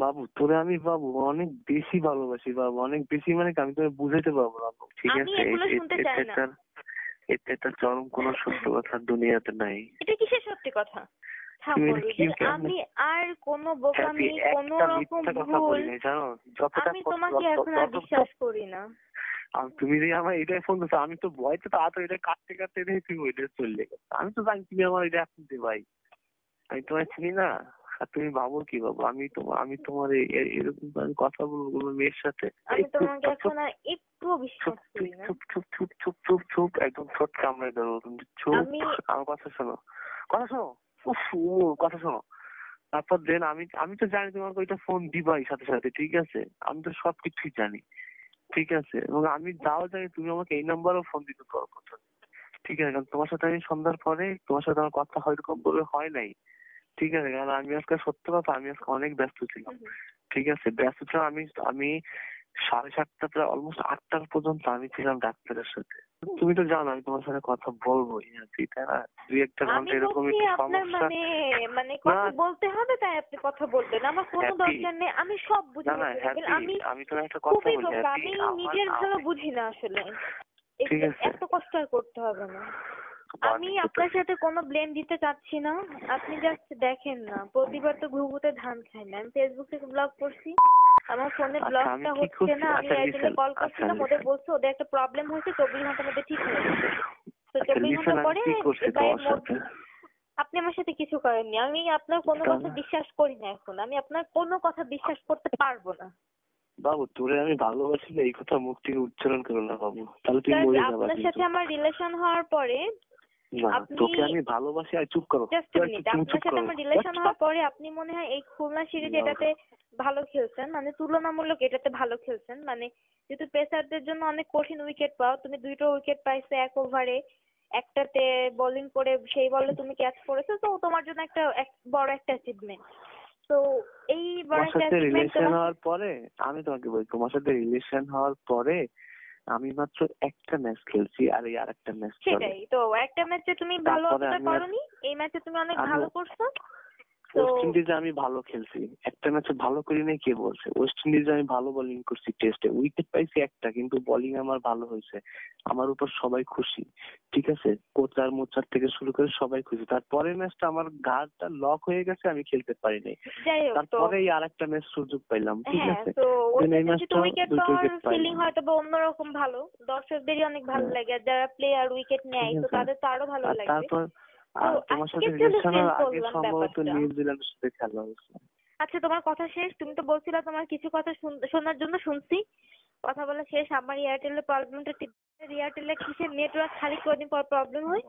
বাবু তোরে আমি বাবু অনেক বেশি ভালোবাসি বাবু, অনেক বেশি মানে কি আমি তোকে বুঝাইতে পারবো না বাবু, ঠিক আমি আছে? এগুলো শুনতে চাই না। এটা চরম কোনো সত্য কথা দুনিয়াতে নাই। এটা কিসের সত্যি কথা? তুমি থামো এটা কি রুবেল, আমি আর কোনো বোকামি, কোনো রকম মিথ্যা কথা ভুল, বলি নাই জানো, যতটা আমি তোমাকে এখন আর বিশ্বাস করি না। তুমি যে আমার এটাই ফোন দিচ্ছ, আমি তো ভয়তে তাড়াতাড়ি এটা কাটতে কাটতে দেখে তুমি ওইটা চলে গেছো। আমি তো জানি তুমি আমার এটা এখন দে ভাই, আমি তোমায় চিনি না। আর তুমি ভাবো কি বাবু, আমি তোমার এরকম আমি কথা বলবো কোনো মেয়ের সাথে? আমি তোমাকে এখন আর একটু বিশ্বাস করি না। চুপ চুপ চুপ চুপ চুপ চুপ একদম ঠোঁট কামড়ে দেবো, তুমি চুপ। আমার কথা শোনো, কথা শোনো, উফ কথা শোনো। তারপর দেন আমি তো জানি তোমাকে ওইটা ফোন দিবাই সাথে সাথে, ঠিক আছে? আমি তো সবকিছুই জানি, ঠিক আছে? এবং আমি যাও জানি তুমি আমাকে এই নাম্বারও ফোন দিতে পারো, ঠিক আছে? কারণ তোমার সাথে আমি সন্ধ্যার পরে তোমার সাথে আমার কথা হয়রকম ভাবে হয় নাই, ঠিক আছে? কারণ আমি আজকে সত্য কথা, আমি আজকে অনেক ব্যস্ত ছিলাম, ঠিক আছে? ব্যস্ত ছিলাম আমি 7:30 প্রায় অলমোস্ট 8টা পর্যন্ত আমি ছিলাম ডাক্তারের সাথে। তুমি তো জানো আমি তোমার সাথে কথা বলবোই, তাই না? 2-1 ঘন্টা এরকম একটু সমস্যা। মানে কথা বলতে হবে তাই আপনি কথা বলবেন, আমার কোনো দরকার নেই, আমি সব বুঝি। আমি তোমার একটা কথা বলি, আমি নিজের ভালো বুঝি না আসলে, এত কষ্ট আর করতে হবে না। আমি আপনার সাথে কোনো ব্লেম দিতে চাচ্ছি না, আপনি জাস্ট দেখেন না, প্রতিবার তো ঘুঘুতে ধান খায় না। আমি ফেসবুক থেকে ব্লক করছি, আমার ফোনে ব্লকটা হচ্ছে না। আমি একজনে কল করছিলাম, ওদের বলছে ওদের একটা প্রবলেম হয়েছে, 24 ঘন্টার মধ্যে ঠিক হয়ে যাবে। তো 24 ঘন্টা পরে আপনি আমার সাথে কিছু করেননি, আমি আপনার কোনো কথা বিশ্বাস করি না এখন, আমি আপনার কোনো কথা বিশ্বাস করতে পারবো না। বাবু তোরে আমি ভালোবাসি না, এই কথা মুখ থেকে উচ্চারণ করো না বাবু, তাহলে তুই মরে যাবে। আপনার সাথে আমার রিলেশন হওয়ার পরে তোকে আমি ভালোবাসি। আর চুপ করো, আপনার সাথে আমার রিলেশন হওয়ার পরে আপনি মনে হয় এই খুলনা সিরিজ এটাতে ভালো খেলছেন, মানে তুলনামূলক এটাতে ভালো খেলছেন, মানে যেহেতু পেসারদের জন্য অনেক কঠিন উইকেট পাও, তুমি 2টো উইকেট পাইছো এক ওভারে, একটাতে বোলিং করে সেই বলে তুমি ক্যাচ করেছো, তো তোমার জন্য একটা বড় একটা অ্যাচিভমেন্ট। তো এই বড় একটা অ্যাচিভমেন্ট হওয়ার পরে আমি তোমাকে বলি, তোমার সাথে রিলেশন হওয়ার পরে আমি মাত্র একটা ম্যাচ খেলছি, আর এই আরেকটা ম্যাচ। সেটাই তো, একটা ম্যাচে তুমি ভালো অতটা করোনি, এই ম্যাচে তুমি অনেক ভালো করছো। ওয়েস্ট ইন্ডিজে আমি ভালো খেলছি, একটা ম্যাচে ভালো করি নাই কে বলছে? ওয়েস্ট ইন্ডিজে আমি ভালো বোলিং করছি, টেস্টে উইকেট পাইছি একটা, কিন্তু বোলিং আমার ভালো হয়েছে, আমার উপর সবাই খুশি, ঠিক আছে? কোচার মোচার থেকে শুরু করে সবাই খুশি। তারপরের ম্যাচটা আমার ঘাড়টা লক হয়ে গেছে, আমি খেলতে পারি নাই। তারপরে আর একটা ম্যাচ সুযোগ পাইলাম, ঠিক আছে? তো এই ম্যাচটা উইকেট পাওয়ার ফিলিং হয়তো বা অন্যরকম ভালো, দর্শকদেরই অনেক ভালো লাগে, আর যারা প্লেয়ার উইকেট নেয় তো তাদের তো আরো ভালো লাগে। তারপর তোমার সাথে রিলেশন আগে সম্ভবত নিউজিল্যান্ডের সাথে খেলা হয়েছে। আচ্ছা তোমার কথা শেষ, তুমি তো বলছিলা তোমার কিছু কথা শোনার জন্য, শুনছি। কথা বলা শেষ। আমার এয়ারটেলের প্রবলেমটা, এয়ারটেলে কিসের নেটওয়ার্ক খালি কদিন পর প্রবলেম হয়।